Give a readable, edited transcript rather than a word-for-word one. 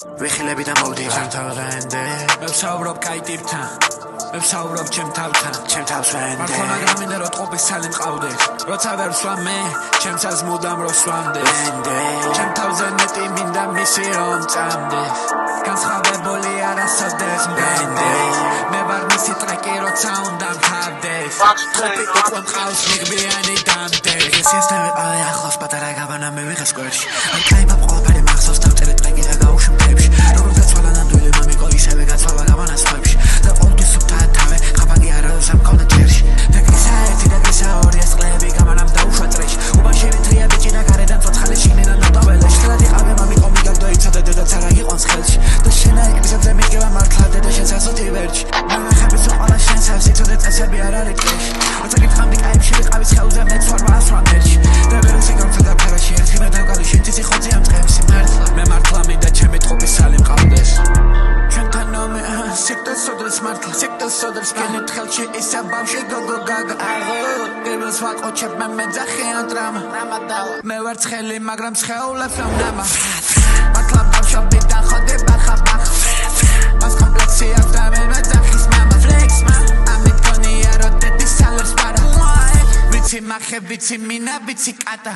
ვიხილები და მოვდი ჩემთან ვენდე მე ვსაუბრობ კაი ტიპთან მე ვსაუბრობ ჩემ თავთან ჩემ თავს ვენდე მართლა მაგრამ მინდა რომ ტყუპის სალი მყავდეს როცა ვერ ვსვამ მე ჩემსაც მუდამ რო სვამდეს ვენდე ჩემ თავზე მეტი მინდა მისი რომ წამდეს განსხვავებული არასოდეს მგენდე მე ვარ მისი ტრეკი როცა უნდა მთავდეს ტყუპი უკვე მყავს მიღბიანი დამდეს ესეთან ვიყავი ახლოს პატარა გაბანა მე ვიღეს კვერში აი კაიბა ყველაფერი მახსოვს დავწერე ტრეკი და გავუშვი მთებში როგორ გაცვალა ნამდვილი მამიკო ისევე გაცვალა გაბანა სხვებში და ყოველთვის სუფთა თავე ხაბაგი არა უს ამკავდა ჯერში და გრისა ერთი და გრისა ორი ეს ყლები გაბანამ დაუშვა წრეში უბანში ვიტრია ბიჭი და გარედან ცოცხალი შიგნიდან ნოტაველში ხელად იყავე მამიკო მიგაგდო იცოდა დედაც არა იყონს ხელში და შენა ეკრისებზე მიგება მართლა დედა შენს ასოთი ვერჩი მაღახების უყალა შენს ავს იცოდე წესები არ არის ტყეში როცა გითხამდი კაიმში ვიყავის ხელზე მეც ვარ ვასვა მერჩი და ვერ ვისიგავდა ფერაში ერთი მე დავკალი შენ ციცი ხოცი ამ წემსი მართლა მე მართლა მინდა ჩემი ტყუპის სალი მყავდეს ჩვენთან ნომე სექტოს სოდრს მართლა სექტოს სოდრს კენეთ ხელში ისა ბავშვი გოგო გაგა აღო გებელს ვაყოჩებ მე მეძახიან დრამა მე ვარ ცხელი მაგრამ სხეულებს ვამნამა მართლა ბავშვობიდან ხოდი ბახა ბახა მას კომპლექსი აქვს და მე მეძახის მამა ფლექს მან ამით გონია რომ დედის სალებს პარა ვიცი მახე ვიცი მინა ვიცი კატა